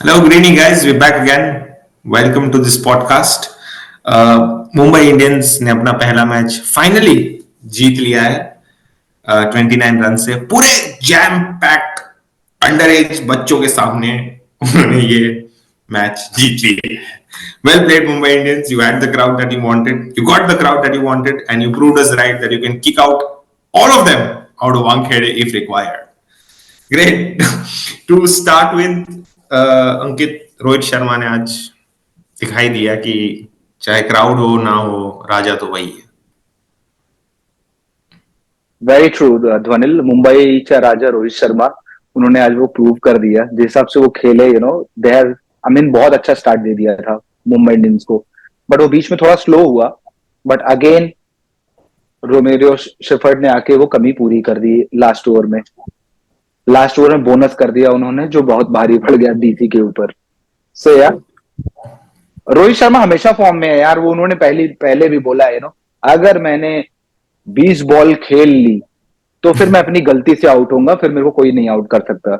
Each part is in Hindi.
Hello, good evening, guys. We're back again. Welcome to this podcast. Mumbai Indians ने अपना पहला मैच फाइनली जीत लिया है 29 रन से पूरे जैम पैक्ड अंडर एज बच्चों के सामने उन्होंने ये मैच जीत लिया है. Well played, Mumbai Indians. You had the crowd that you wanted. You got the crowd that you wanted, and you proved us right that you can kick out all of them out of Wankhede if required. Great. To start with, अंकित, रोहित शर्मा ने आज दिखाई दिया कि चाहे क्राउड हो ना हो, राजा तो वही है. Very true Dhwanil. मुंबईचा राजा रोहित शर्मा, उन्होंने आज वो प्रूव कर दिया जिस हिसाब से वो खेले. दे हैव आई मीन बहुत अच्छा स्टार्ट दे दिया था मुंबई इंडियंस को, बट वो बीच में थोड़ा स्लो हुआ. बट अगेन रोमेरियो शेफर्ड ने आके वो कमी पूरी कर दी लास्ट ओवर में बोनस कर दिया उन्होंने, जो बहुत भारी पड़ गया डीसी के ऊपर. सो यार, रोहित शर्मा हमेशा फॉर्म में है यार. वो उन्होंने पहले भी बोला है, अगर मैंने 20 बॉल खेल ली तो फिर मैं अपनी गलती से आउट होऊंगा, फिर मेरे को कोई नहीं आउट कर सकता.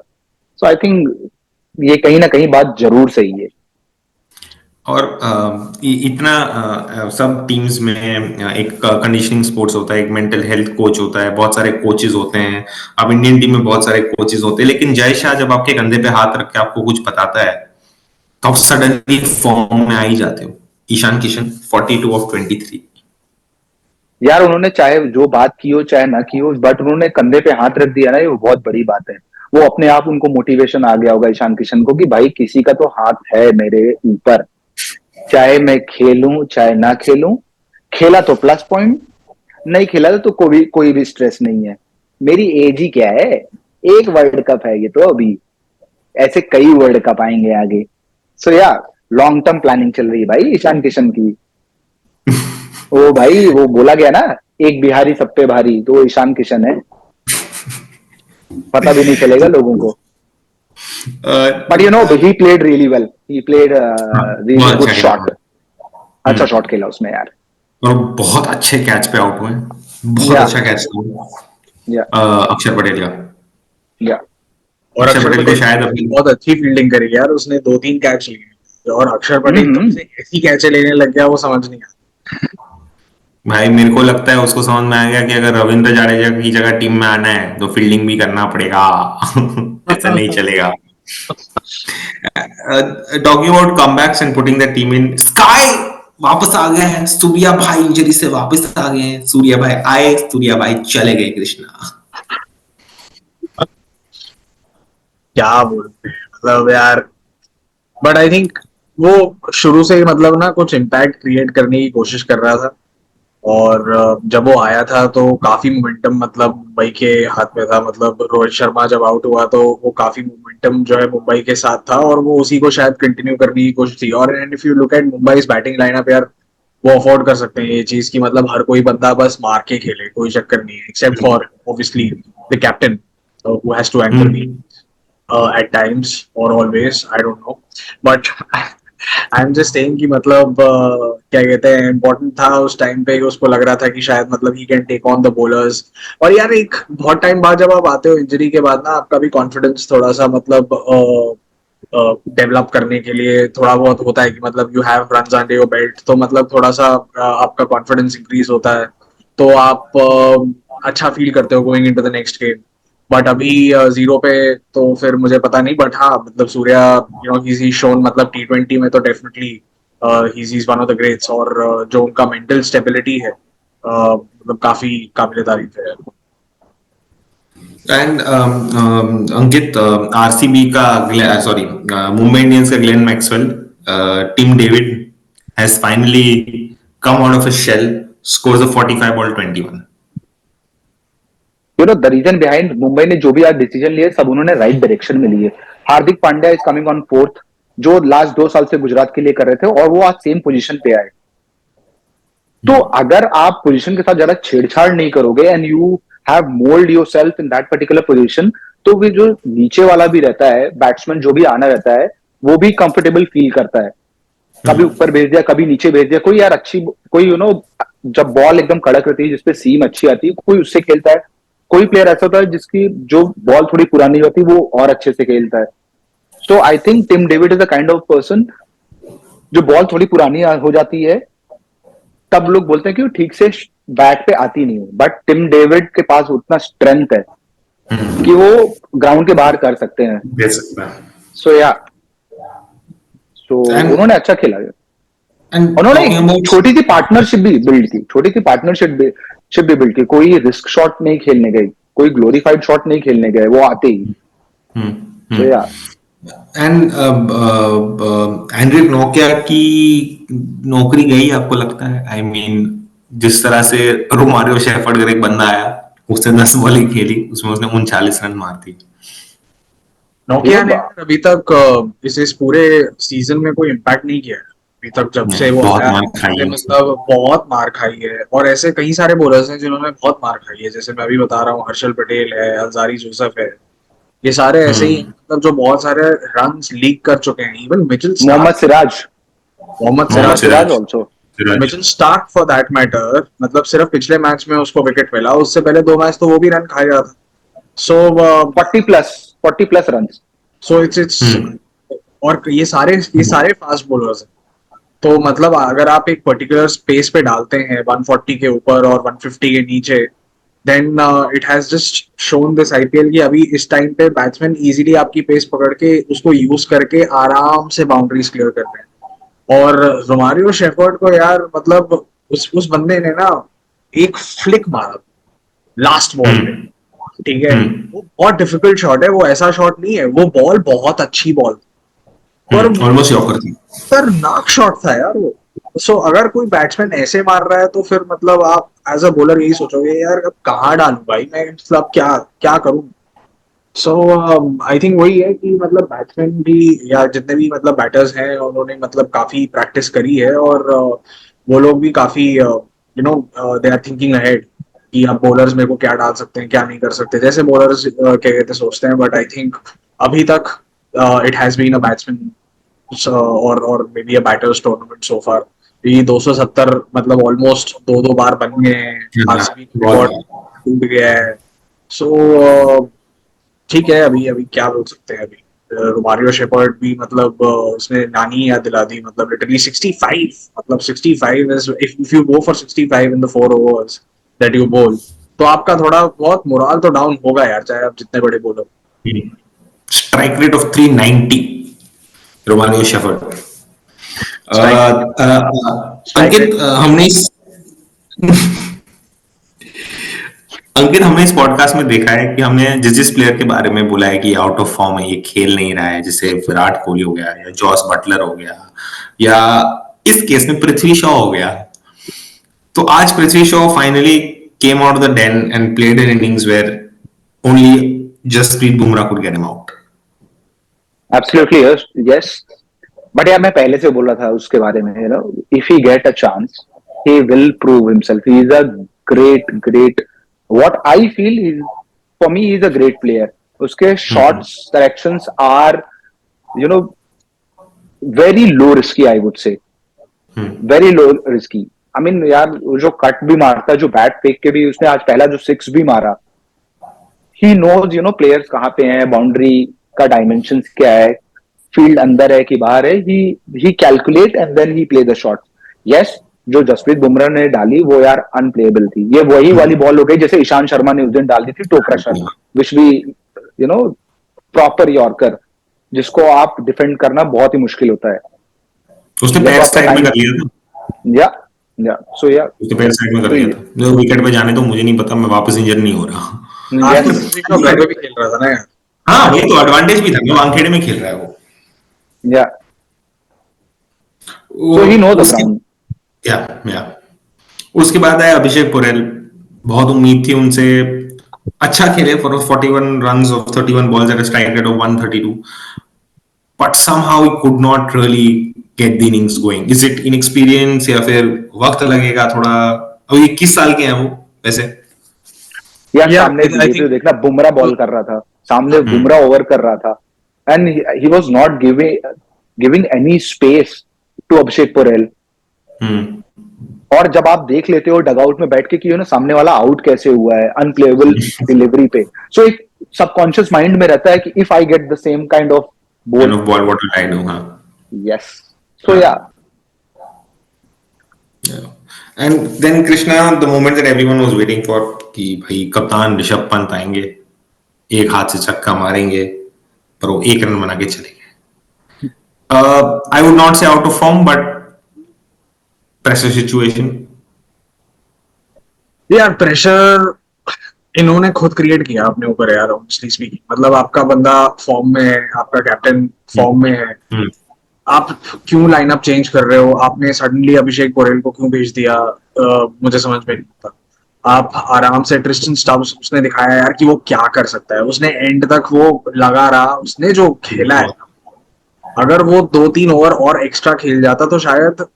सो आई थिंक ये कहीं ना कहीं बात जरूर सही है. और इतना सब टीम्स में एक कंडीशनिंग स्पोर्ट्स होता है, एक मेंटल हेल्थ कोच होता है, बहुत सारे कोचेस होते हैं. अब इंडियन टीम में बहुत सारे कोचेस होते हैं, लेकिन जय शाह जब आपके कंधे पे हाथ रख के आपको कुछ बताता है तो आप सडनली फॉर्म में आ ही जाते हो. ईशान किशन 42 ऑफ 23. यार उन्होंने चाहे जो बात की हो चाहे ना की हो, बट उन्होंने कंधे पे हाथ रख दिया ना, ये बहुत बड़ी बात है. वो अपने आप उनको मोटिवेशन आ गया होगा ईशान किशन को कि भाई किसी का तो हाथ है मेरे ऊपर, चाहे मैं खेलूं चाहे ना खेलूं. खेला तो प्लस पॉइंट, नहीं खेला तो कोई भी स्ट्रेस नहीं है. मेरी एज ही क्या है, एक वर्ल्ड कप है ये तो. अभी ऐसे कई वर्ल्ड कप आएंगे आगे. सो यार, लॉन्ग टर्म प्लानिंग चल रही है भाई ईशान किशन की. वो भाई वो बोला गया ना, एक बिहारी सब पे भारी, तो वो ईशान किशन है. पता भी नहीं चलेगा लोगों को. But he played really well. He played really बहुत गुड अच्छा खेला. शॉट. अच्छा शॉट खेला उसने यार. और बहुत अच्छे कैच पे आउट हुए. बहुत या अच्छा कैच था या अक्षर पटेल का. या और अक्षर अक्षर पटेल को पटेल शायद ने अपनी बहुत अच्छी फील्डिंग करी यार. उसने 2-3 कैच लिए और अक्षर पटेल कब से ऐसी कैचे लेने लग गया वो समझ नहीं आता. भाई मेरे को लगता है उसको समझ में आ गया कि अगर रविंद्र जाडेजा की जगह टीम में आना है तो फील्डिंग भी करना पड़ेगा. ऐसा नहीं चलेगा. Talking about comebacks and putting the team in, sky वापस आ गए हैं. सूर्या भाई इंजरी से वापस आ गए हैं. सूर्या भाई आए, सूर्या भाई चले गए. कृष्णा क्या बोलते हैं मतलब यार. बट आई थिंक वो शुरू से ही मतलब ना कुछ इम्पैक्ट क्रिएट करने की कोशिश कर रहा था. और जब वो आया था तो काफी मोमेंटम मतलब मुंबई के हाथ में था. मतलब रोहित शर्मा जब आउट हुआ तो वो काफी मोमेंटम जो है मुंबई के साथ था और वो उसी को शायद कंटिन्यू करने की कोशिश थी. और and if you look at Mumbai batting lineup यार, वो अफोर्ड कर सकते हैं ये चीज की मतलब हर कोई बंदा बस मार के खेले, कोई चक्कर नहीं है, except for obviously the captain who has to anchor the at times or always, I don't know. But I am just saying कि मतलब क्या कहते हैं, इम्पोर्टेंट था उस टाइम पे. उसको लग रहा था कि शायद मतलब he can take on the bowlers. और यार एक बहुत टाइम बाद जब आप आते हो इंजरी के बाद ना, आपका भी कॉन्फिडेंस थोड़ा सा मतलब डेवलप करने के लिए थोड़ा बहुत होता है कि मतलब you have runs under your belt, तो मतलब थोड़ा सा आपका कॉन्फिडेंस इंक्रीज होता है. तो आप अच्छा फील करते हो going into the next game. But अभी जीरो पे तो फिर मुझे पता नहीं. बट हाँ मतलब सूर्या ही शोन मतलब T20 में तो definitely he is one of the greats. और जो उनका मेंटल स्टेबिलिटी है मतलब काफी काबिल तारीफ है. एंड अंकित, आरसीबी का, सॉरी, मुंबई इंडियंस का Glenn Maxwell, Tim David has finally come out of a shell, scores a 45 ball 21. The reason behind Mumbai ने जो भी आज डिसीजन लिए सब उन्होंने राइट डायरेक्शन में लिए. Hardik Pandya is coming on fourth, जो लास्ट 2 साल से गुजरात के लिए कर रहे थे, और वो आज सेम पोजीशन पे आए. तो अगर आप पोजीशन के साथ ज्यादा छेड़छाड़ नहीं करोगे and you have mould your self in that particular position, तो फिर जो नीचे वाला भी रहता है बैट्समैन, जो भी आना रहता है, वो भी कंफर्टेबल फील करता है. कभी ऊपर भेज दिया, कभी नीचे भेज दिया. कोई यार अच्छी, कोई जब बॉल एकदम कड़क रहती है, जिसपे सीम अच्छी आती है, कोई उससे खेलता है. कोई प्लेयर ऐसा होता है जिसकी जो बॉल थोड़ी पुरानी होती है वो और अच्छे से खेलता है. So I think Tim David is the kind of person जो बॉल थोड़ी पुरानी हो जाती है तब लोग बोलते हैं कि वो ठीक से बैट पे आती नहीं है, बट टिम डेविड के पास उतना स्ट्रेंथ है कि वो ग्राउंड के बाहर कर सकते हैं. दे सकता है. सो या सो उन्होंने अच्छा खेला. And उन्होंने talking about छोटी सी पार्टनरशिप भी बिल्ड की, बिल्ड की. कोई रिस्क शॉट नहीं खेलने गए, कोई ग्लोरीफाइड शॉट नहीं खेलने गए, वो आते ही. सो या एंड एंड्रिक नोकिया की नौकरी गई आपको लगता है? आई मीन जिस तरह से रोमारियो शेफर्ड का एक बंदा आया, उसने 10 बॉलें खेली, उसमें उसने 39 रन मार दी. नोकिया ने अभी तक इस पूरे सीजन में कोई इम्पैक्ट नहीं किया है अभी तक, जब से वो बहुत आया मार खाई है. मतलब बहुत मार खाई है. और ऐसे कई सारे बॉलर्स हैं जिन्होंने बहुत मार खाई है, जैसे मैं अभी बता रहा हूँ, हर्षल पटेल है, अलजारी जोसेफ है, ये सारे ऐसे ही मतलब जो बहुत सारे रन लीक कर चुके हैं. Even Mohammed Siraj also, Mitchell Starc for that matter, मतलब सिर्फ पिछले मैच में उसको विकेट मिला, उससे पहले 2 मैच तो वो भी रन खाया था. सो 40 प्लस रन. सो इट्स और ये सारे फास्ट बॉलर्स हैं. तो मतलब अगर आप एक पर्टिकुलर स्पेस पे डालते हैं 140 के ऊपर और 150 के नीचे, then it has just shown this IPL की अभी इस टाइम पे बैट्समैन इजीली आपकी पेस पकड़ के उसको यूज करके आराम से बाउंड्रीज क्लियर कर रहे हैं. और रोमारियो शेफर्ड को यार मतलब उस बंदे ने ना एक फ्लिक मारा लास्ट बॉल पे, ठीक है, वो बहुत डिफिकल्ट शॉट है, वो ऐसा शॉट नहीं है, वो बॉल बहुत अच्छी बॉल और ऑलमोस्ट यॉर्कर थी, खतरनाक शॉट था यार वो. सो अगर कोई बैट्समैन ऐसे मार रहा है तो फिर मतलब आप एज अ बॉलर यही सोचोगे यार अब कहाँ डालूं भाई मैं, मतलब क्या क्या करूं. सो आई थिंक वही है कि मतलब बैट्समैन भी या जितने भी मतलब बैटर्स हैं उन्होंने मतलब काफी प्रैक्टिस करी है और वो लोग भी काफी you know they are thinking ahead कि आप बॉलर्स मेरे को क्या डाल सकते हैं क्या नहीं कर सकते, जैसे बॉलर्स क्या कहते सोचते हैं. बट आई थिंक अभी तक it has been a batsman और may be a batters tournament so far. ये 270 मतलब ऑलमोस्ट दो बार बन गए हैं, आरसीबी रिकॉर्ड टूट गया है. सो ठीक है, अभी अभी क्या बोल सकते हैं. अभी रोमारियो शेफर्ड भी मतलब उसने नानी याद दिला दी, मतलब लिटरली 65, मतलब 65 is if you go for 65 in the 4 overs that you बोल, तो आपका थोड़ा बहुत मोरल तो डाउन होगा यार, चाहे आप जितने बड़े बोलो. Strike rate of 390 Romario Shepherd. Ankit हमने इस पॉडकास्ट में देखा है कि हमने जिस प्लेयर के बारे में बोला है कि आउट ऑफ फॉर्म है, ये खेल नहीं रहा है, जैसे विराट कोहली हो गया या जॉस बटलर हो गया या इस केस में पृथ्वी शॉ हो गया, तो आज Prithvi Shaw finally came out of the den and played an innings where only Jasprit Bumrah could get him out. Absolutely yes. But यार मैं पहले से बोल रहा था उसके बारे में, you know, if he get a chance he will prove himself. He is a great what I feel is, for me he is a great player. उसके shots corrections are you know very low risky, I would say very low risky. I mean यार जो कट भी मारता है, जो बैट फेंक के भी, उसने आज पहला जो 6 भी मारा, he knows you know players कहाँ पे हैं, बाउंड्री का डायमेंशन क्या है, फील्ड अंदर है कि बाहर है. He calculate and then he play the shot. Yes, जो जसप्रीत बुमराह ने डाली वो यार अनप्लेएबल थी. ये वही वाली बॉल हो गई जैसे ईशांत शर्मा ने उस दिन डाल दी थी, टो क्रशर, विच भी यू नो प्रॉपर यॉर्कर, जिसको आप डिफेंड करना बहुत ही मुश्किल होता है. उसने पैर साइड में कर लिया था. सो या उसने पैर साइड में कर लिया था. जो विकेट पे जाने तो मुझे नहीं पता, मैं वापस इंजर नहीं हो रहा. आज तो पृथ्वी शॉ घर पे भी खेल रहा था ना यार. हाँ, ये तो एडवांटेज भी था, मैं वानखेड़े में खेल रहा है वो. या सो ही नो द ग्राउंड. या उसके बाद आया अभिषेक पुरेल. बहुत उम्मीद थी उनसे, अच्छा खेले for 41 runs off 31 balls at a strike rate of 132, but somehow he could not really get the innings going. Is it inexperience या फिर वक्त लगेगा थोड़ा? अभी 21 साल के हैं वो वैसे. यार सामने देखना, बुमराह बॉल कर रहा था सामने, बुमराह ओवर कर रहा था, and he was not giving any space to Abhishek Porel. और जब आप देख लेते हो डगआउट में बैठ के कि ना सामने वाला आउट कैसे हुआ है अनप्लेएबल डिलीवरी पे, सो एक सबकॉन्शियस माइंड में रहता है कि if I get the same kind of बोल kind of ball what will I do, हाँ. यस सो हाँ. या Yeah. And then Krishna, the moment that everyone was waiting for कि भाई कप्तान ऋषभ पंत आएंगे, एक हाथ से छक्का मारेंगे, पर वो एक रन बना के चले गए. I would not say out of form, but pressure situation. यार प्रेशर इन्होंने खुद क्रिएट किया अपने ऊपर यार, ऑनेस्टली स्पीकिंग. मतलब आपका बंदा फॉर्म में है, आपका कैप्टन फॉर्म में है, Hmm. आप क्यों लाइनअप चेंज कर रहे हो? आपने सडनली अभिषेक पोरेल को क्यों भेज दिया? मुझे समझ में नहीं आता. आप आराम से ट्रिस्टन स्टब्स, उसने दिखाया यार कि वो क्या कर सकता है. उसने एंड तक वो लगा रहा, उसने जो खेला है, अगर वो 2-3 ओवर और एक्स्ट्रा खेल जाता तो शायद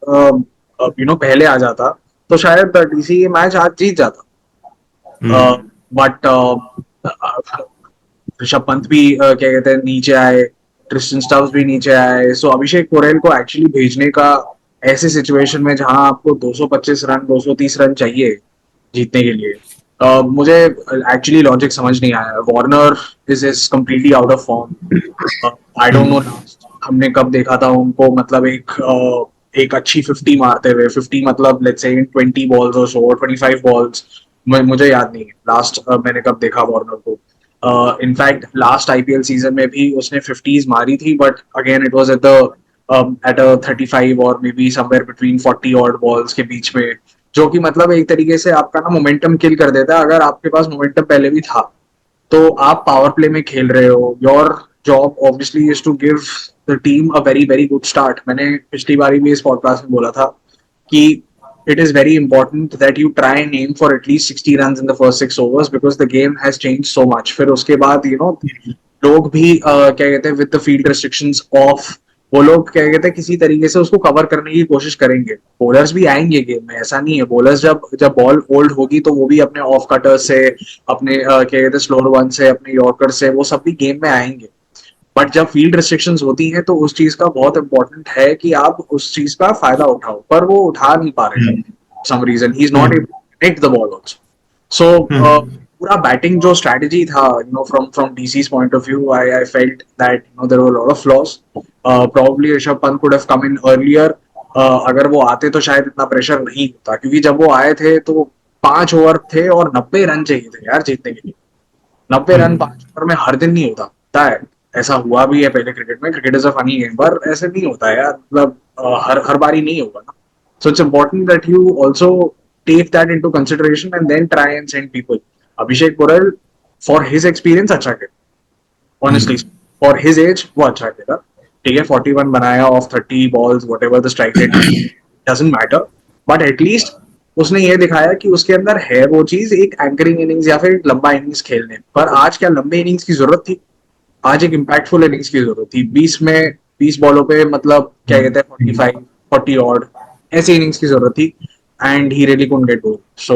पहले आ जाता तो शायद डीसी ये मैच आज जीत जाता. बट ऋषभ पंत भी क्या कहते हैं नीचे आए, ट्रिस्टन स्टब्स भी नीचे आए. सो अभिषेक पोरेल को एक्चुअली भेजने का ऐसे सिचुएशन में जहां आपको 225 रन 230 रन चाहिए जीतने के लिए, मुझे एक्चुअली लॉजिक समझ नहीं आया. Warner is completely out of form. I don't no last हमने कब देखा था उनको, मतलब एक अच्छी 50 मारते हुए. 50 मतलब लेट्स से इन 20 बॉल्स और सो 25 बॉल्स. मुझे याद नहीं है लास्ट मैंने कब देखा वार्नर को. इनफैक्ट लास्ट आईपीएल सीजन में भी उसने 50s मारी थी, but again it was at a 35 और may be somewhere between 40 odd balls के बीच में, जो कि मतलब एक तरीके से आपका ना मोमेंटम किल कर देता है. अगर आपके पास मोमेंटम पहले भी था तो आप पावर प्ले में खेल रहे हो. Your job obviously is to give the team a very very good start. मैंने पिछली बारी भी इस पॉडकास्ट में बोला था कि it is very important that you try and aim for at least 60 runs in the first 6 overs because the game has changed so much. फिर उसके बाद लोग भी क्या कहते हैं with the field restrictions off, वो लोग क्या कहते हैं किसी तरीके से उसको कवर करने की कोशिश करेंगे. बॉलर्स भी आएंगे गेम में, ऐसा नहीं है. बॉलर्स जब जब बॉल ओल्ड होगी तो वो भी अपने ऑफ कटर से, अपने क्या कहते हैं स्लोअर वन से, अपने यॉर्कर से, वो सब भी गेम में आएंगे. बट जब फील्ड रिस्ट्रिक्शंस होती हैं तो उस चीज का बहुत इंपॉर्टेंट है कि आप उस चीज का फायदा उठाओ. पर वो उठा नहीं पा रहे. Some reason he is not able to connect the ball also. So पूरा बैटिंग जो स्ट्रेटजी था from DC's point of view, I felt that there were lot of flaws. Probably Rishabh Pant could have come in earlier. अगर वो आते तो शायद इतना प्रेशर नहीं होता, क्योंकि जब वो आए थे तो 5 ओवर थे और 90 रन चाहिए थे यार जीतने के लिए. 90 रन 5 ओवर में हर दिन नहीं होता है. ऐसा हुआ भी है पहले क्रिकेट में. Cricket is a funny game, पर ऐसे नहीं होता है यार. मतलब हर हर बारी नहीं होगा ना. So it's important that you also take that into consideration and then try and send people. Abhishek Porel for his experience अच्छा खेला, ऑनेस्टली फॉर हिज एज वो अच्छा खेला. ठीक है, 41 बनाया of 30 balls, what ever the strike rate doesn't matter, but at least उसने ये दिखाया कि उसके अंदर है वो चीज, एक एंकरिंग इनिंग्स या फिर एक लंबा इनिंग्स खेलने. पर आज क्या लंबे इनिंग्स की जरूरत थी? आज एक इम्पैक्टफुल इनिंग्स की जरूरत थी. 20 बॉलों पे मतलब क्या कहते हैं 45 40 ऑड ऐसी इनिंग्स की जरूरत थी. And he really couldn't get goal. So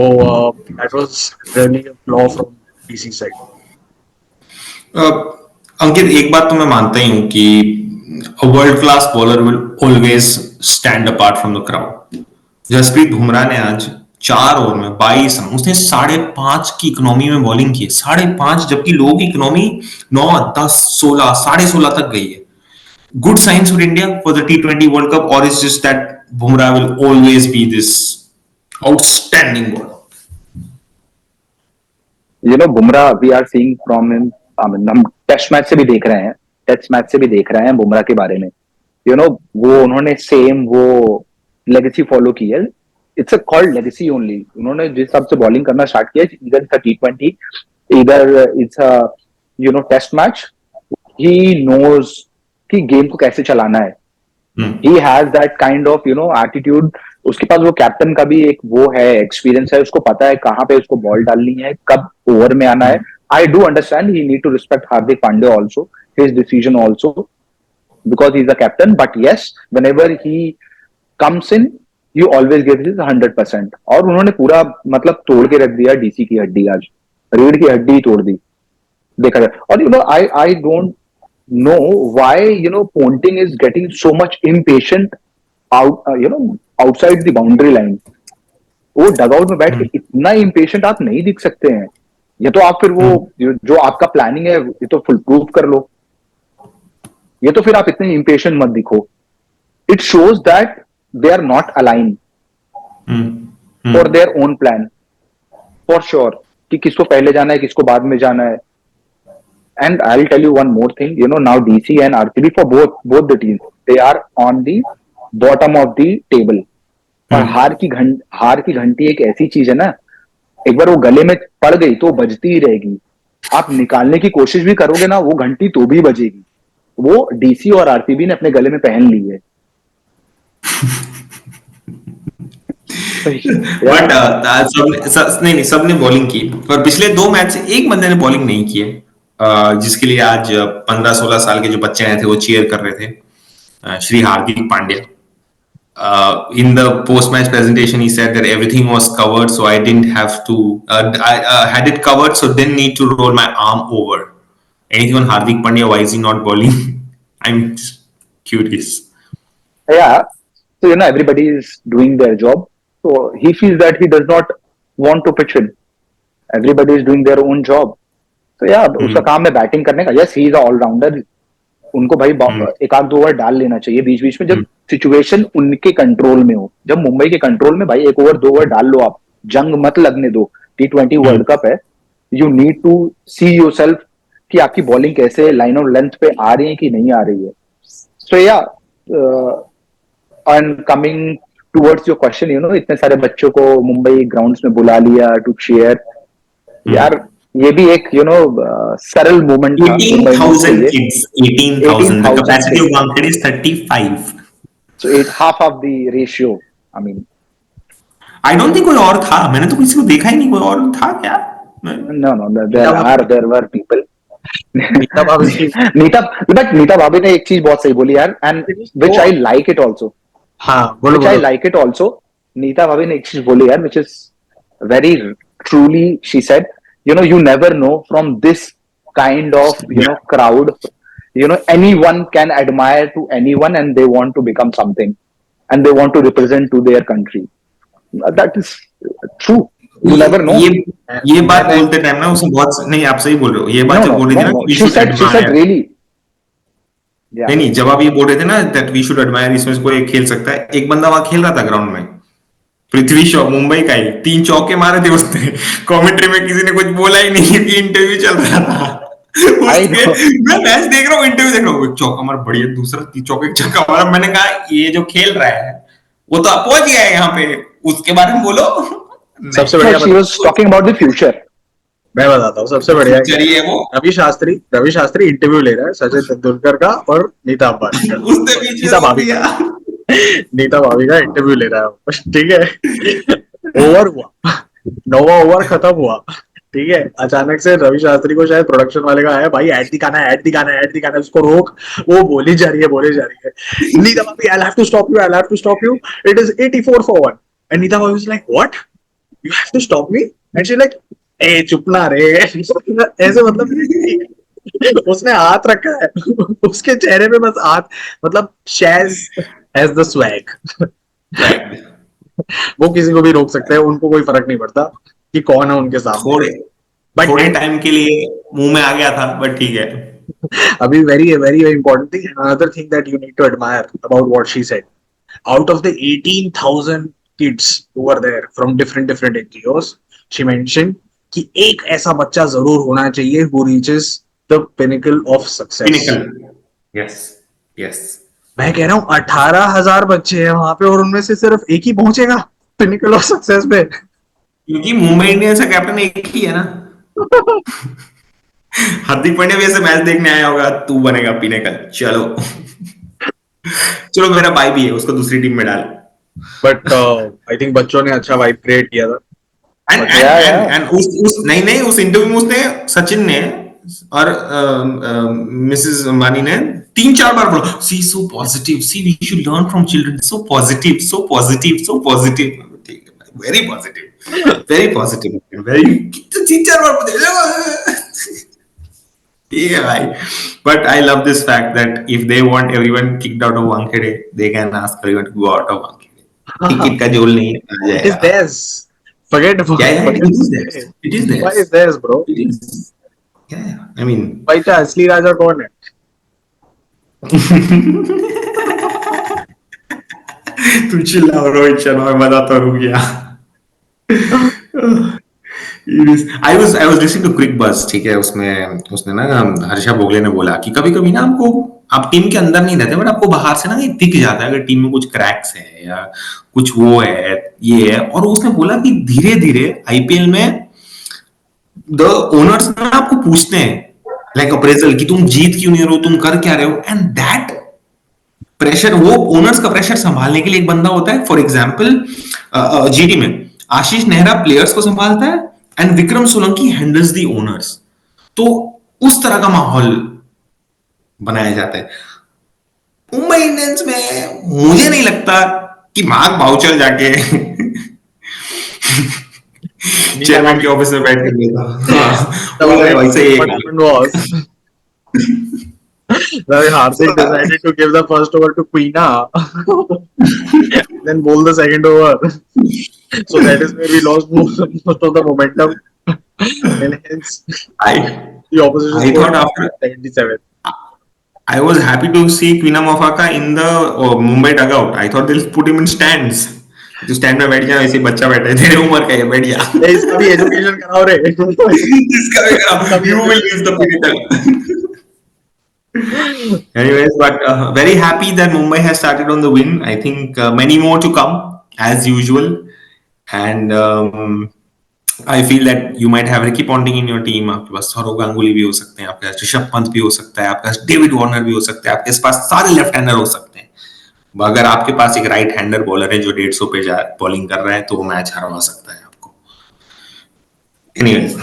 that was really a flaw from DC side. Ankit, एक बात तो मैं मानता ही हूं कि world class bowler will always stand apart from the crowd. Jasprit Bumrah ने आज 4 ओवर में 22 रन, उसने 5.5 की इकोनॉमी में बॉलिंग की, 5.5, जबकि लोगों की इकोनॉमी 9 10 16 16.5 तक गई है. Good signs for India for the T20 World Cup, or is just that Bumrah will always be this outstanding bowler? Bumrah we are seeing from him. हम टेस्ट मैच से भी देख रहे हैं, बुमराह के बारे में. वो उन्होंने सेम वो लेगेसी फॉलो की है. It's a called legacy only. उन्होंने जिस हिसाब से बॉलिंग करना स्टार्ट किया, इधर इट्स T20, इधर it's test match. He knows कि गेम को कैसे चलाना है. He has that kind of attitude. उसके पास वो कैप्टन का भी एक वो है, एक्सपीरियंस है. उसको पता है कहाँ पे उसको बॉल डालनी है, कब ओवर में आना है. I do understand he need to respect Hardik Pandya also, his decision also, because he is a captain. But yes, whenever he comes in, you always give his 100%. और उन्होंने पूरा मतलब तोड़ के रख दिया डीसी की हड्डी. आज रीढ़ की हड्डी तोड़ दी देखा जाए. और I don't know why Ponting is getting so much impatient outside the boundary line. वो डगआउट में बैठ के इतना impatient आप नहीं दिख सकते हैं. ये तो आप फिर वो जो आपका प्लानिंग है ये तो फुल प्रूफ कर लो. ये तो फिर आप इतने इम्पेशेंट मत दिखो. It shows that they are not aligned for their own plan, for sure. कि किसको पहले जाना है, किसको बाद में जाना है. And I'll tell you one more thing. Now DC and RCB, for both the teams, they are on the bottom of the table. और हार की घंटी एक ऐसी चीज है ना, एक बार वो गले में पड़ गई तो बजती ही रहेगी. आप निकालने की कोशिश भी करोगे ना, वो घंटी तो भी बजेगी. वो डीसी और आरसीबी ने अपने गले में पहन ली है. बट नहीं, सबने बॉलिंग की. पर पिछले 2 मैच से एक बंदे ने बॉलिंग नहीं की है, जिसके लिए आज 15-16 साल के जो बच्चे आए थे वो चीयर कर रहे थे. Shri Hardik Pandya. In the post-match presentation, he said that everything was covered, so I didn't have to. I had it covered, so didn't need to roll my arm over. Anything on Hardik Pandya? Why is he not bowling? I'm curious. Yeah, so everybody is doing their job. So he feels that he does not want to pitch in. Everybody is doing their own job. So yeah, उसका काम है बैटिंग करने का. Yes, he is an all-rounder. उनको भाई एक आध 2 ओवर डाल लेना चाहिए बीच बीच में, जब सिचुएशन उनके कंट्रोल में हो. जब मुंबई के कंट्रोल में, भाई 1 ओवर 2 ओवर डाल लो. आप जंग मत लगने दो. T20 वर्ल्ड कप है. You need to see yourself कि आपकी बॉलिंग कैसे लाइन ऑफ लेंथ पे आ रही है कि नहीं आ रही है. सो या and coming towards your question, इतने सारे बच्चों को मुंबई ग्राउंड्स में बुला लिया टू चीयर. यार ये भी एक सरल मूवमेंट था. 18,000 kids. 18,000. The capacity of Wankhede is 35. So half of the ratio. I mean, I don't think कोई और था. मैंने तो किसी को देखा ही नहीं. कोई और था क्या? No, there were people. Nita भाभी ने एक चीज बहुत सही बोली यार, and which I like it also. हाँ, बोलो. I like it also. Nita भाभी ने एक चीज बोली यार, which is very truly, she said, you never know from this kind of crowd, anyone can admire to anyone and they want to become something and they want to represent to their country. That is true. You never know. ये बात बोलते टाइम ना उसे बहुत नहीं, आप सही बोल रहे हो. ये बात जब बोल रही थी ना, she said really. नहीं, जब आप ये बोल रहे थे ना that we should admire, इसमें कोई खेल सकता है. एक बंदा वहां खेल रहा था ग्राउंड में, पृथ्वी शॉ, मुंबई का ही. 3 चौके मारे थे उसने. कमेंट्री में किसी ने कुछ बोला ही नहीं कि इंटरव्यू चल रहा था. मैं मैच देख रहा हूँ, इंटरव्यू देख रहा हूँ, चौका मारा बढ़िया, दूसरा 3 चौके चौका मारा. मैंने कहा ये जो खेल रहा है वो तो आप पहुंच गया है यहाँ पे, उसके बारे में बोलो. सबसे बढ़िया she was talking about the future. मैं बताता हूँ सबसे बढ़िया है वो. रवि शास्त्री इंटरव्यू ले रहा है सचिन तेंदुलकर का और नीता अंबानी का. उसने पीछे नीता भाभी का इंटरव्यू ले रहा है. ठीक है. ओवर हुआ, 9वां ओवर खत्म हुआ. ठीक है. अचानक से रवि शास्त्री को शायद प्रोडक्शन वाले का आया, भाई ऐड दिखाना है, उसको रोक. वो बोली जा रही है. नीता भाभी, I'll have to stop you. It is 84 for 1. And Neeta Bhavi was like, what? You have to stop me? And she's like, ए चुप ना रे. ऐसे मतलब उसने हाथ रखा है उसके चेहरे पे, बस हाथ. मतलब Shaz has the swag. वो किसी को भी रोक सकते हैं, उनको कोई फर्क नहीं पड़ता कि कौन है उनके सामने. थोड़े टाइम के लिए मुंह में आ गया था, बट ठीक है. अभी very important thing, another thing that you need to admire about what she said. Out of the 18,000 kids who were there from different NGOs, she mentioned कि एक ऐसा बच्चा जरूर होना चाहिए who reaches the pinnacle of success. Yes. मैं कह रहा हूँ 18,000 बच्चे हैं वहां पे और उनमें से सिर्फ एक ही पहुंचेगा पिनिकल ऑफ सक्सेस पे, क्योंकि मुंबई इंडियंस का कैप्टन एक ही है ना. हार्दिक पांड्या भी ऐसे मैच देखने आया होगा, तू बनेगा पिनिकल. चलो मेरा भाई भी है, उसको दूसरी टीम में डाल. बट आई थिंक बच्चों ने अच्छा वाइब क्रिएट किया था. एंड उस इंटरव्यू में उसने, सचिन ने और मिसेस अंबानी ने 3-4 बार बोला, see so positive, see we should learn from children, so positive. ठीक है, वेरी पॉजिटिव, वेरी 3-4 बार बोले. ठीक है भाई. But I love this fact that if they want everyone kicked out of Wankhede, they can ask everyone to go out of Wankhede. Ticket का जोल नहीं आ जाएगा. It is theirs. Forget about it. It is theirs. Why is theirs, bro? It is. Yeah, I mean, भाई का असली राजा कौन है? तू चिल्लाओ रोहित शर्मा, मैं बताता रुक गया। I was listening to quick buzz, ठीक है, उसमें उसने ना हर्षा भोगले ने बोला कि कभी कभी ना आपको, आप टीम के अंदर नहीं रहते बट आपको बाहर से ना ये दिख जाता है अगर टीम में कुछ क्रैक्स है या कुछ वो है ये है। और उसने बोला कि धीरे धीरे आईपीएल में द ओनर्स ना आपको पूछते हैं लाइक अप्रेजल कि तुम जीत क्यों नहीं रहे हो, तुम कर क्या रहे हो, एंड दैट प्रेशर, वो ओनर्स का प्रेशर संभालने के लिए एक बंदा होता है। फॉर एग्जाम्पल जीटी में आशीष नेहरा प्लेयर्स को संभालता है and Vikram Solanki handles the owners. तो उस तरह का माहौल बनाया जाता है। मुंबई इंडियंस में मुझे नहीं लगता कि मार्क बाउचर जाके चेयरमैन के ऑफिस में बैठ कर लेगा। हाँ, बोला है वैसे What happened was that Hardik decided to give the first over to Quina, then bowl the second over. So that is where we lost most of the momentum, and hence I the opposition I scored thought after 77. I was happy to see Quina Mafaka in the Mumbai dugout. I thought they'll put him in stands. जो स्टैंड में बैठ गया वैसे बच्चा बैठा है, तेरे उम्र का है, बैठ गया। इसका भी एजुकेशन कराओ रे। इसका भी करा, you will use the physical. Anyways, but very happy that Mumbai has started on the win. I think many more to come as usual, and I feel that you might have Ricky Ponting in your team. आपके पास सौरव गांगुली भी हो सकते हैं, आपके पास ऋषभ पंत भी हो सकता है, आपके पास डेविड वार्नर भी हो सकता है, आपके पास सारे लेफ्ट हैंडर हो सकते हैं। अगर आपके पास एक राइट हैंडर बॉलर है जो 150 पे बॉलिंग कर रहा है तो वो मैच हरवा सकता है आपको। Anyways,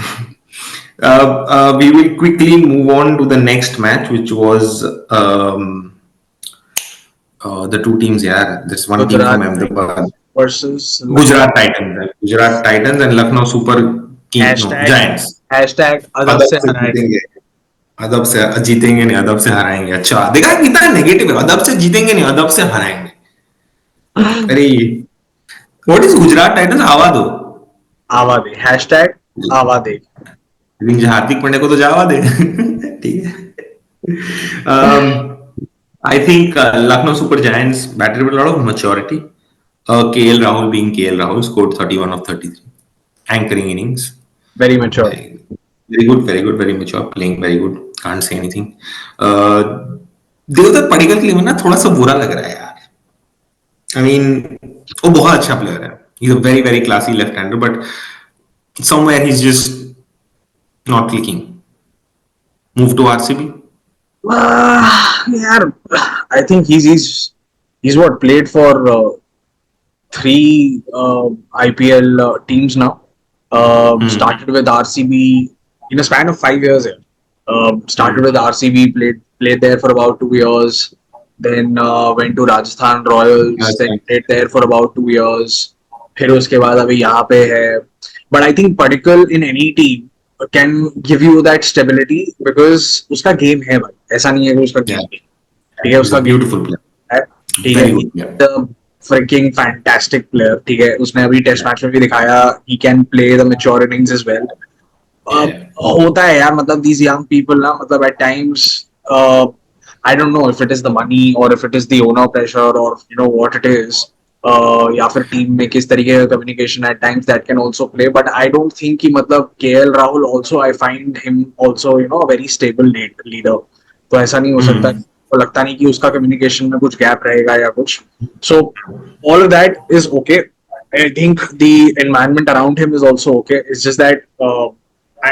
we will quickly move on to the next match, which was the two teams. Yeah, there's one team from Ahmedabad versus Gujarat Titans and Lucknow Super King, no, Giants. hashtag अदब अदब से से हराएंगे। जीतेंगे, अदब से जीतेंगे नहीं, अदब से हराएंगे। अच्छा देखा कितना नेगेटिव है, अदब से जीतेंगे नहीं, अदब से हराएंगे। अरे व्हाट इज गुजरात टाइटंस, आवा दो, आवा दे, hashtag आवा दे। लेकिन हार्दिक पांड्या को तो जावा दे। ठीक है। I think Lucknow Super Giants batted with a lot of maturity. KL Rahul being KL Rahul scored 31 of 33. Anchoring innings. Very mature. Very good, very good, very mature. Playing very good. Can't say anything. Devdutt Padikkal के लिए ना थोड़ा सा बुरा लग रहा है यार। I mean, वो बहुत अच्छा प्लेयर है. He's a very, very classy left-hander, but somewhere he's just not clicking. Move to RCB. Yeah, I think he's what played for three IPL teams now. Started with RCB in a span of 5 years. Started with RCB, played there for about 2 years. Then went to Rajasthan Royals. Then played there for about 2 years. फिर उसके बाद अभी यहाँ पे है. But I think Padikkal in any team can give you that stability because उसका गेम है भाई. ऐसा नहीं है कि उसका गेम ठीक है, उसका beautiful player. ठीक है, freaking fantastic player. ठीक है, उसने अभी टेस्ट मैच में भी दिखाया he can play the mature innings as well. होता है यार, मतलब these young people ना, मतलब at times I don't know if it is the money or if it is the owner pressure or you know what it is. या फिर टीम में किस तरीके का communication at times that can also play, but I don't think कि मतलब KL Rahul also I find him also you know very stable leader. तो ऐसा नहीं हो सकता, तो लगता नहीं कि उसका कम्युनिकेशन में कुछ गैप रहेगा या कुछ. So all of that is okay. I think the environment around him is also okay. It's just that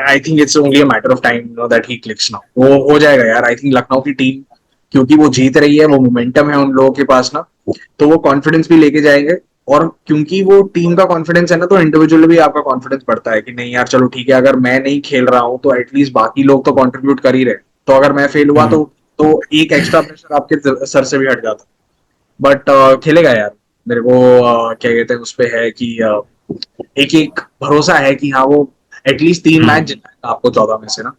I think it's only a matter of time know that he clicks now. वो हो जाएगा यार. आई थिंक लखनऊ की टीम क्योंकि वो जीत रही है, वो मोमेंटम है उन लोगों के पास ना, तो वो कॉन्फिडेंस भी लेके जाएंगे. और क्योंकि वो टीम का कॉन्फिडेंस है ना, तो इंडिविजुअली भी आपका कॉन्फिडेंस बढ़ता है कि नहीं यार चलो ठीक है, अगर मैं नहीं खेल रहा हूँ तो एटलीस्ट बाकी लोग तो कंट्रीब्यूट कर ही रहे. तो अगर मैं फेल हुआ तो एक एक्स्ट्रा प्रेशर आपके सर से भी हट जाता. बट खेलेगा यार. मेरे को क्या कहते हैं उस पे है कि एक एक भरोसा है कि हाँ वो एटलीस्ट 3 मैच जिताएगा आपको 14 में से ना.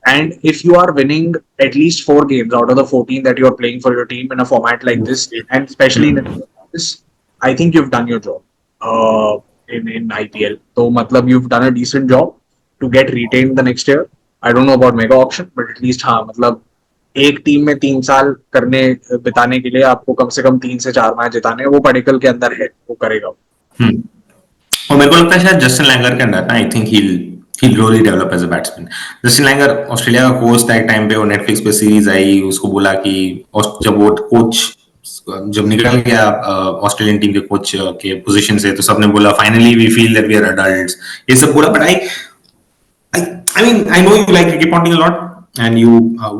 And if you are winning at least 4 games out of the 14 that you are playing for your team in a format like this, and especially in this, I think you've done your job in IPL. So, matlab, you've done a decent job to get retained the next year. I don't know about mega auction, but at least हाँ, मतलब एक टीम में 3 साल बिताने के लिए आपको कम से कम 3 से 4 मैच जिताने, वो पडिक्कल के अंदर है, वो करेगा। और मेरे को लगता है शायद जस्टिन लैंगर के अंदर ना, I think he'll really develop as a batsman. Justin Langer Australia का कोच था एक टाइम पे, वो नेटफ्लिक्स पे सीरीज आई, उसको बोला कि, और जब वो कोच जब निकल गया ऑस्ट्रेलियन टीम के कोच के पोजीशन से, तो सबने बोला finally we feel that we are adults, ये सब बोला। But I mean, I know you like Ricky Ponting a lot and you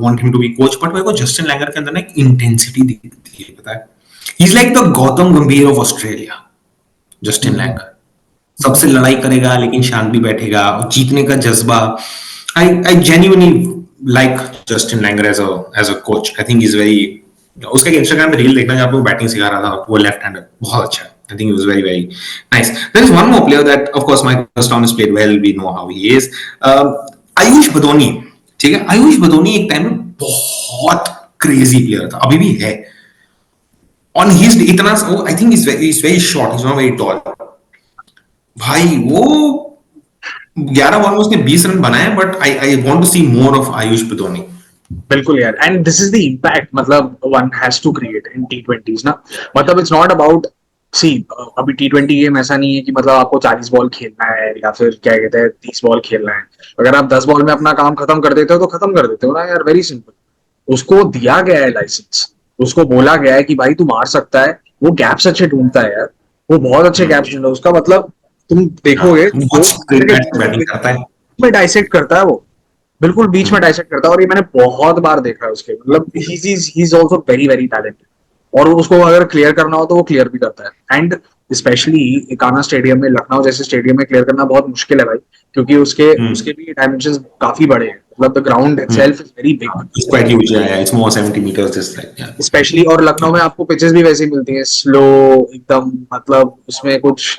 want him to be coach, but मेरे को जस्टिन लैंगर के अंदर ना एक इंटेंसिटी दिखती है, पता है। He's like the गौतम गंभीर of Australia, जस्टिन लैंगर। सबसे लड़ाई करेगा लेकिन शांत भी बैठेगा, और जीतने का जज्बा। I genuinely like Justin Langer as a coach. I think is very, उसका इंस्टाग्राम पे रील देखना जहाँ पे वो बैटिंग सिखा रहा था, वो लेफ्ट हैंडर, बहुत अच्छा है। I think it was very, very nice. There is one more player that, of course, Michael Stown has played well. We know how he is. Ayush Badoni, ठीक है। आयुष बदोनी एक टाइम में बहुत क्रेजी प्लेयर था, अभी भी है। On his इतना, I think he's very short. He's not very tall. भाई वो 11 बॉल में उसने 20 रन बनाए, but I want to see more of Ayush Badoni. बिल्कुल यार, and this is the impact मतलब one has to create in T20s ना। मतलब इट्स नॉट अबाउट, सी अभी T20 गेम ऐसा नहीं है कि मतलब आपको 40 बॉल खेलना है या फिर क्या कहते हैं 30 बॉल खेलना है। अगर आप 10 बॉल में अपना काम खत्म कर देते हो तो खत्म कर देते हो ना यार, वेरी सिंपल। उसको दिया गया है लाइसेंस, उसको बोला गया है कि भाई तू मार सकता है। वो गैप्स अच्छे ढूंढता है यार, वो बहुत अच्छे गैप्स ढूंढता है। उसका मतलब तुम देखोगे बैटिंग करता है, में डाइसेक्ट करता है वो, बिल्कुल बीच में डाइसेक्ट करता है। और ये मैंने बहुत बार देखा है उसके, मतलब he is also very very talented. और उसको अगर क्लियर करना हो तो वो क्लियर भी करता है। एंड स्पेशली एकाना स्टेडियम में, लखनऊ जैसे स्टेडियम में क्लियर करना बहुत मुश्किल है भाई, क्योंकि उसके भी डायमेंशंस काफी बड़े हैं। मतलब the ground itself is very big, it's quite huge, yeah, it's more 70 meters this like, yeah. Specially. और लखनऊ में आपको पिचेस भी वैसी मिलती हैं, स्लो एकदम, मतलब उसमें कुछ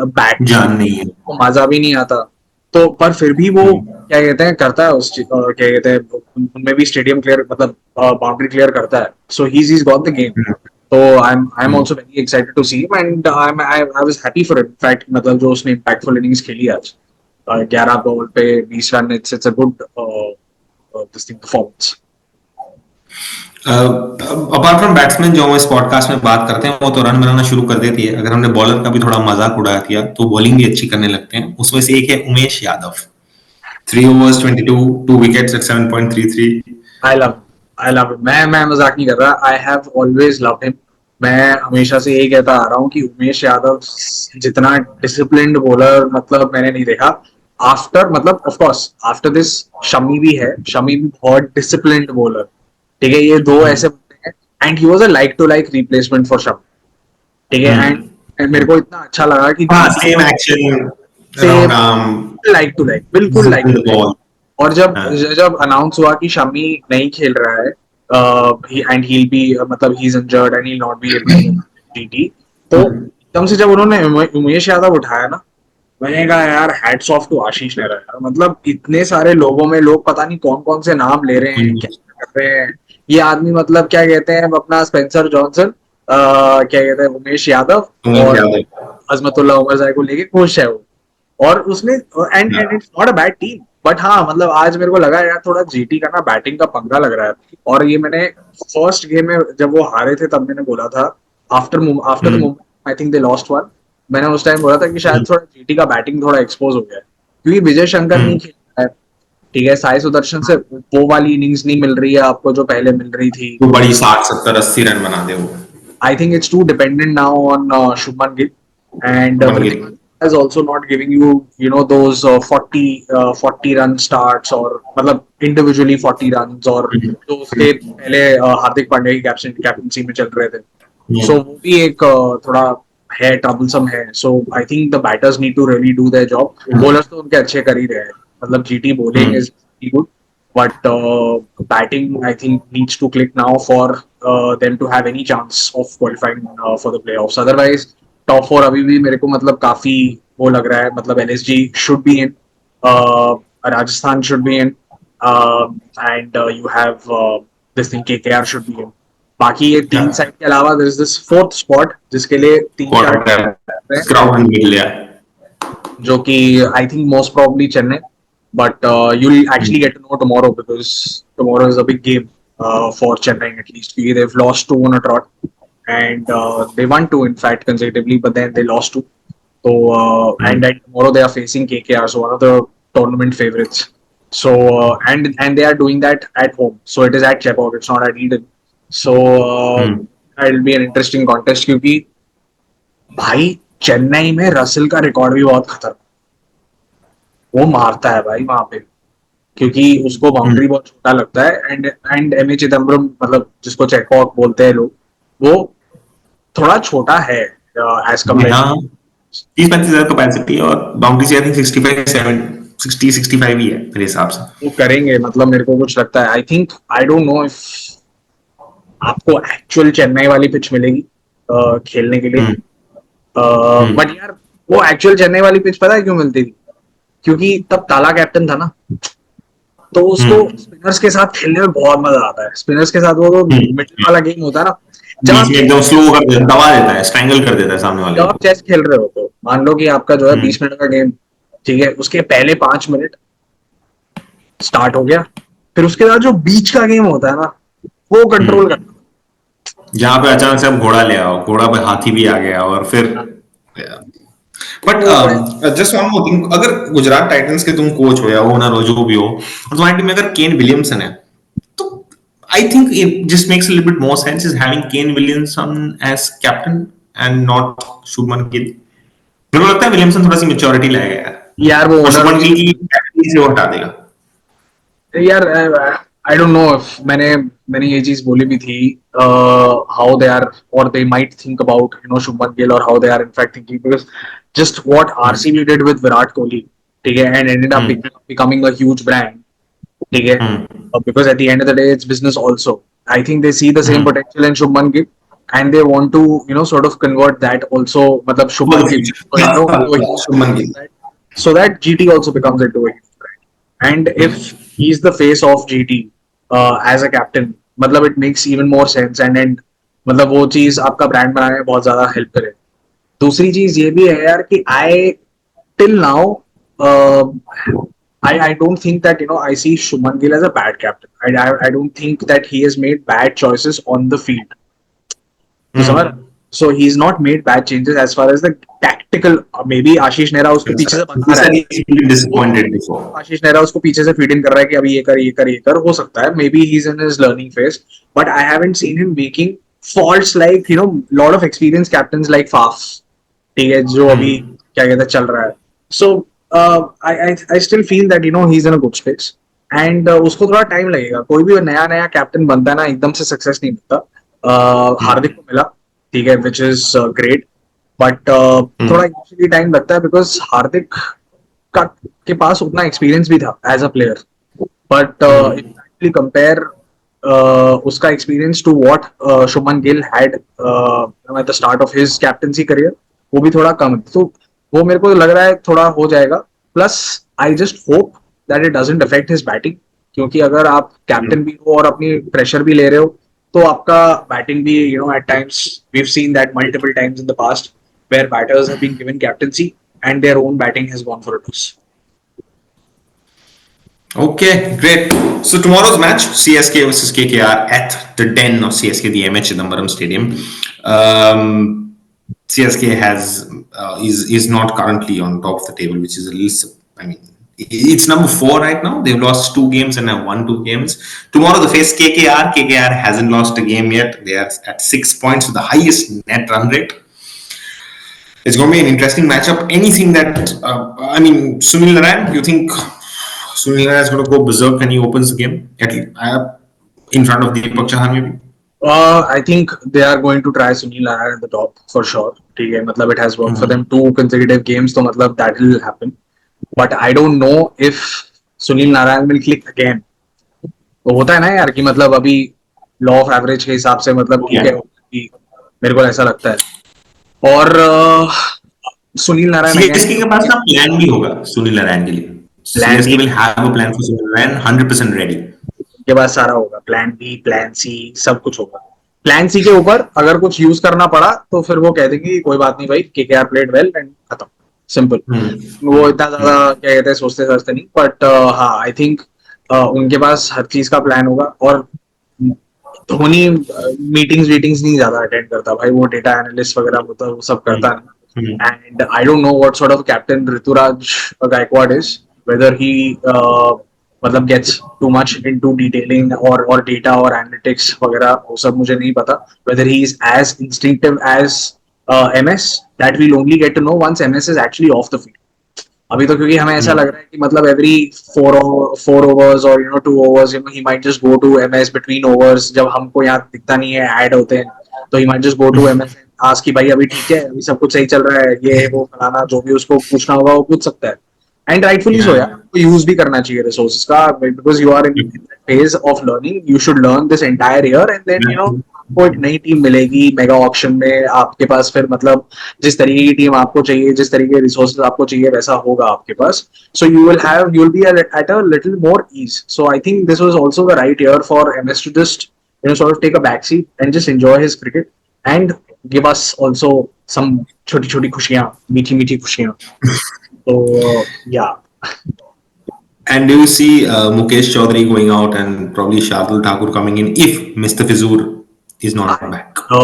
बैट जान नहीं है। को मजा भी नहीं आता। तो पर फिर भी वो क्या कहते हैं करता है, उस क्या कहते हैं उनमें भी स्टेडियम क्लियर, मतलब बाउंड्री क्लियर करता है। सो he's got the game. तो I'm also very excited to see him and I was happy for it. In fact, मतलब जो उसने impactful innings खेली आज, 11 बॉल पे 20 run, it's a good this thing performance. Apart from batsman जो हम इस पॉडकास्ट में बात करते हैं, वो तो रन बनाना शुरू कर देती है। अगर हमने बॉलर का भी थोड़ा मजाक उड़ा दिया तो बॉलिंग भी अच्छी करने लगते हैं। उसमें से एक है Umesh Yadav, 3 overs 22, 2 wickets at 7.33. I love him. मैं मजाक नहीं कर रहा, I have always loved him. मैं हमेशा से यही कहता आ रहा हूँ कि उमेश यादव जितना डिसिप्लिन्ड बॉलर मतलब मैंने नहीं देखा। आफ्टर मतलब of course after this Shami भी है, शमी भी बहुत डिसिप्लिन्ड बॉलर, ठीक है। ये दो ऐसे बंदे हैं and he was a like to like replacement for Shami, ठीक है। एंड मेरे को इतना अच्छा लगा कि same action, like to like, बिल्कुल लाइक टू लाइक। और जब अनाउंस हुआ कि शमी नहीं खेल रहा है एंड ही विल बी मतलब he is injured and he will not be TT, तो एकदम से जब उन्होंने उमेश यादव उठाया ना, मैंने कहा यार हैट्स ऑफ टू आशीष नेहरा यार। मतलब इतने सारे लोगों में लोग पता नहीं कौन कौन से नाम ले रहे हैं, क्या कर रहे हैं। ये आदमी मतलब क्या कहते हैं अपना स्पेंसर जॉनसन, क्या कहते हैं उमेश यादव और अजमतुल्ला उमर जाए को लेके खुश है वो। और उसने and it's not a bad team, but हाँ मतलब आज मेरे को लगा यार थोड़ा जीटी का ना बैटिंग का पंगा लग रहा है। और ये मैंने फर्स्ट गेम में जब वो हारे थे तब मैंने बोला था, after the Mumbai I think they lost one, मैंने उस टाइम बोला था कि शायद थोड़ा जीटी का बैटिंग थोड़ा एक्सपोज हो गया है, क्योंकि विजय शंकर नहीं खेल रहा है, ठीक है। साई सुदर्शन से वो वाली इनिंग्स नहीं मिल रही है आपको जो पहले मिल रही थी, तो बड़ी 60-70-80 रन बना दे वो। I think it's too dependent now on Shubhman Gill, and is also not giving you know those 40 run starts or मतलब individually 40 runs और जो उसके पहले हार्दिक पांड्या की कैप्टनसी में चल रहे थे। So वो भी एक थोड़ा है troublesome है। So I think the batters need to really do their job. Bowlers तो उनके अच्छे कर ही रहे हैं, मतलब GT bowling is really good, but batting I think needs to click now for them to have any chance of qualifying for the playoffs. Otherwise top 4 अभी भी मेरे को मतलब काफी वो लग रहा है। मतलब LSG should be in, Rajasthan should be in, and you have this thing KKR should be in. बाकी ये 3 साइड के अलावा there is this 4th spot जिसके लिए 3-4 क्राउड मिल गया, जो कि I think most probably Chennai, but you'll actually get to know tomorrow because tomorrow is a big game. for Chennai at least. They've lost 2 on a trot, and they won 2 in fact consecutively, but then they lost 2. So and then tomorrow they are facing KKR, so one of the tournament favorites. So and they are doing that at home, so it is at Chepauk, it's not at Eden. So it'll be an interesting contest क्योंकि भाई चेन्नई में रसेल का रिकॉर्ड भी बहुत खतरनाक, वो मारता है भाई वहां पे, क्योंकि उसको बाउंड्री बहुत छोटा लगता है. एंड एम ए चिदम्बरम, मतलब जिसको चेकपॉक बोलते हैं लोग, वो थोड़ा छोटा है एज कम्पेयर. हाँ 30-35 हजार कैपेसिटी और बाउंड्री आई थिंक 60-65 ही है मेरे हिसाब से. वो करेंगे, मतलब मेरे को कुछ लगता है. I think, I don't know if आपको एक्चुअल चेन्नई वाली पिच मिलेगी खेलने के लिए, बट यार वो एक्चुअल चेन्नई वाली पिच पता है क्यों मिलती थी? क्योंकि तब ताला कैप्टन था ना, तो उसको स्पिनर्स के साथ खेलने में बहुत मजा आता है. स्पिनर्स के साथ वो मिडिल वाला गेम होता है ना, बीच में एकदम स्लो कर देता, दबा देता है, स्ट्रैंगल कर देता है सामने वाले जब को. आप चेस खेल रहे हो तो मान लो कि आपका जो है 20 मिनट का गेम, ठीक है, उसके पहले 5 मिनट स्टार्ट हो गया, फिर उसके बाद जो बीच का गेम होता है ना, वो कंट्रोल करना. जहां पे अचानक से आप घोड़ा ले आओ, घोड़ा पे हाथी भी आ गया और फिर. But just one more thing, अगर गुजरात टाइटंस के तुम कोच हो या ओनर हो, जो भी हो, और तुम्हारी टीम में अगर केन विलियमसन है, तो I think it just makes a little bit more sense is having Kane Williamson as captain and not Shubman Gill. मेरे को लगता है विलियमसन थोड़ा सी मेच्योरिटी लाएगा यार. वो और शुभमन गिल की कैप्टनसी से वो हटा देगा यार. आई डोंट नो इफ मैंने ये चीज बोली भी थी, हाउ दे आर और they might think about Shubman Gill, और how they are in fact thinking, because just what RCB did with Virat Kohli, ठीक है, and ended up becoming a huge brand, ठीक है, because at the end of the day it's business also. I think they see the same potential in Shubman Gill and they want to sort of convert that also, matlab Shubman Gill Shubman Gill, so that GT also becomes into a huge brand. And if he's the face of GT as a captain, मतलब it makes even more sense, and मतलब वो चीज आपका ब्रांड बनाने में बहुत ज्यादा हेल्प करे. दूसरी चीज ये भी है यार कि I till now I don't think that I see Shubman Gill as a bad captain. I don't think that he has made bad choices on the field. So he's not made bad changes as far as the tactical. Maybe Ashish Nehra उसको पीछे से बता रहा है, disappointed before. आशीष नेहरा उसको पीछे से फीड इन कर रहा है कि अभी ये कर ये कर ये कर, हो सकता है, may be he is in his learning phase, but I haven't seen him making faults like lot of experience captains like Faf, ठीक है, जो अभी क्या कहते हैं चल रहा है. So I still feel that he is in a good space, and उसको थोड़ा टाइम लगेगा. कोई भी नया कैप्टन बनता है ना, एकदम से सक्सेस नहीं मिलता. हार्दिक को मिला, ठीक है, विच इज ग्रेट, बट थोड़ा इनिशियली टाइम लगता है बिकॉज हार्दिक के पास उतना एक्सपीरियंस भी था as a player, but if compare उसका experience to what Shubman Gill had at the start of his captaincy career, वो भी थोड़ा कम है. तो वो मेरे को लग रहा है थोड़ा हो जाएगा. Plus I just hope that it doesn't affect his batting, क्योंकि अगर आप कैप्टन भी हो और अपनी प्रेशर भी ले रहे हो, तो आपका बैटिंग भी at times we have seen that multiple times in the past where batters have been given captaincy and their own batting has gone for a toss. Okay, great. So tomorrow's match, CSK versus KKR at the den of CSK, the MH Chidambaram Stadium. CSK is not currently on top of the table, which is a little. I mean, it's number 4 right now. They've lost 2 games and have won 2 games. Tomorrow they face KKR. KKR hasn't lost a game yet. They are at 6 points with the highest net run rate. It's going to be an interesting matchup. Anything that, Sunil Narayan, you think Sunil Narayan is going to go berserk when he opens the game? In front of Deepak Chahar maybe? I think they are going to try Sunil Narayan at the top for sure. ठीक है, मतलब it has worked for them 2 consecutive games, तो मतलब that will happen. But I don't know if Sunil Narayan will click again. तो होता है ना यार कि मतलब अभी लॉ ऑफ एवरेज के हिसाब से मतलब ठीक है, मेरे को ऐसा लगता है. और सुनील नारायण सीएसके के पास ना प्लान भी होगा सुनील नारायण के लिए. CSK will have a plan for Sunil Narayan, 100% ready. के पास सारा होगा, प्लान बी, प्लान सी, सब कुछ होगा. प्लान सी के ऊपर अगर कुछ यूज करना पड़ा तो फिर वो कह देंगे कोई बात नहीं भाई, केकेआर प्लेड वेल एंड खत्म, सिंपल. वो इतना ज्यादा क्या कहते हैं सोचते नहीं, बट हाँ, आई थिंक उनके पास हर चीज का प्लान होगा. और धोनी मीटिंग्स वीटिंग्स नहीं ज्यादा अटेंड करता भाई, वो डेटा एनालिस्ट वगैरह वो सब करता नहीं. And I don't know what sort of captain Ruturaj Gaikwad is, whether he मतलब gets too much into detailing और डेटा और एनालिटिक्स वगैरह, वो सब मुझे नहीं पता. Whether he is as instinctive as MS, that will only get to know once MS is actually off the field. अभी तो क्योंकि हमें ऐसा लग रहा है कि मतलब एवरी फोर ओवर्स और 2 overs he might just go to MS between overs, जब हमको यहाँ दिखता नहीं है ऐड होते हैं, तो he might just go to MS आज की भाई अभी ठीक है, अभी सब कुछ सही चल रहा है, ये वो फलाना, जो भी उसको पूछना होगा वो पूछ सकता है. एंड राइटफुली सो यार, आपको यूज भी करना चाहिए रिसोर्सेज का, because you are in phase of learning. You should learn this entire year and then आपको एक नई टीम मिलेगी मेगा ऑक्शन में, आपके पास फिर मतलब जिस तरीके की टीम आपको चाहिए, जिस तरीके के रिसोर्सेज आपको चाहिए, वैसा होगा आपके पास. So you will be at a little more ease. So I think this was also the right year for MS to just sort of take a backseat and just enjoy his cricket and give us also some choti choti khushiyan, meethi meethi khushiyan. So yeah. And do you see Mukesh Chaudhary going out and probably Shardul Thakur coming in if Mr. Fizur is not back? I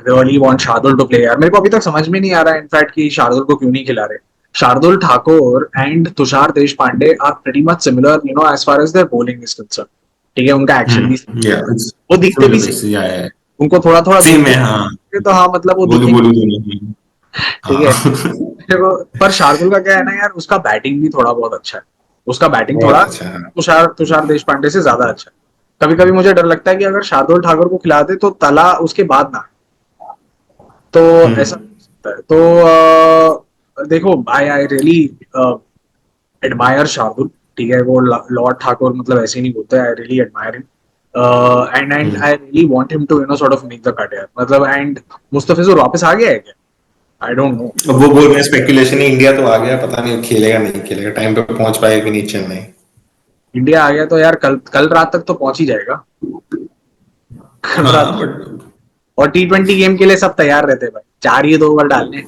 really want Shardul to play यार. मेरे को अभी तक समझ में नहीं आ रहा है इनफैक्ट कि शार्दुल को क्यों नहीं खिला रहे. Shardul Thakur and Tushar Deshpande are pretty much similar, as far as their bowling is concerned. ठीक है, उनका एक्शन भी Yeah, वो दिखते भी yeah, yeah. उनको थोड़ा थोड़ा Same है, हाँ. तो हाँ मतलब वो बोलू दिखेंगे. बोलू दोनों. ठीक है. पर शार्दुल का क्या है ना यार, उसका बैटिंग भी थोड़ा बहुत अच्छा है. उसका बैटिंग बहुत थोड़ा अच्छा है. तुषार देश पांडे से ज्यादा अच्छा है. कभी कभी मुझे डर लगता है कि अगर शार्दुल ठाकुर को खिला दे तो तला उसके बाद ना, तो ऐसा हो सकता है. तो देखो, आई रियली एडमायर शार्दुल. ठीक है, वो लॉर्ड ठाकुर मतलब ऐसे नहीं बोलते. I really admire him and I really want him to sort of make the cut यार. मतलब एंड मुस्तफिजुर वापस आ गया है क्या? I don't know. अब वो बोल रहे हैं स्पेकुलेशन है इंडिया तो आ गया, पता नहीं खेलेगा नहीं खेलेगा, टाइम पे पहुंच पाएगा कि नहीं चेन्नई. इंडिया आ गया तो यार कल रात तक तो पहुंच ही जाएगा. कल रात. हाँ बट और T20 गेम के लिए सब तैयार रहते हैं भाई, 4 ही 2 ओवर डालने,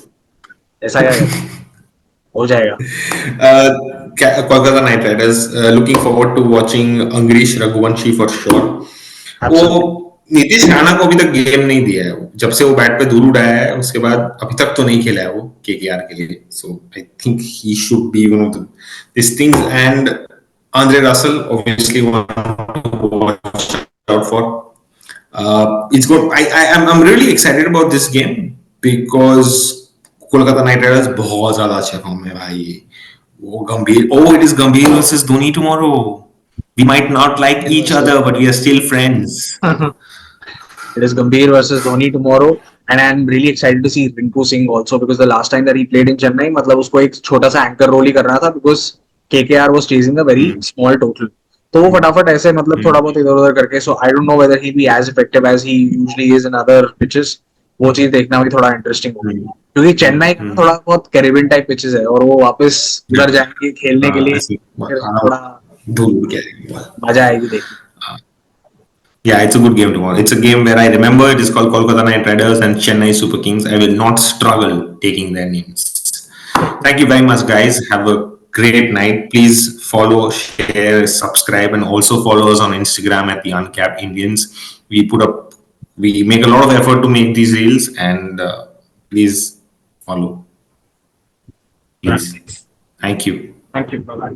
ऐसा क्या कहते हैं? हो जाएगा. Kolkata Knight Riders looking forward to watching Angrish Raghuvanshi for sure. वो Absolutely. नीतीश राणा को अभी तक गेम नहीं दिया है. जब से वो बैट पे दूर उड़ाया है उसके बाद अभी तक तो नहीं खेला है वो केकेआर के लिए. So I think he should be one of this things. And Andre Russell obviously one to watch out for. It's good. I'm really excited about this game because Kolkata Knight Riders बहुत ज्यादा अच्छा फॉर्म में भाई. वो Gambhir, it is Gambhir versus Dhoni tomorrow. We might not like each other, but we are still friends. It is Gambhir versus Dhoni tomorrow, and I'm really excited to see Rinku Singh also, because the last time that he played in Chennai, मतलब उसको एक छोटा सा एंकर रोल ही करना था, because KKR was chasing a very small total. तो वो फटाफट ऐसे मतलब थोड़ा बहुत इधर उधर करके, so I don't know whether he'll be as effective as he usually is in other pitches. वो चीज देखना भी थोड़ा इंटरेस्टिंग होगी, क्योंकि चेन्नई का थोड़ा बहुत कैरिबियन टाइप पिचेस है, और वो वापस उधर जाएंगे खेलने के लिए, फिर थोड़ा धूल क्या मजा आएगी देखने. Yeah, it's a good game tomorrow. It's a game where I remember it is called Kolkata Knight Riders and Chennai Super Kings. I will not struggle taking their names. Thank you very much, guys. Have a great night. Please follow, share, subscribe, and also follow us on Instagram at the Uncapped Indians. We make a lot of effort to make these reels, and please follow. Please. Thank you. Thank you. Bye bye.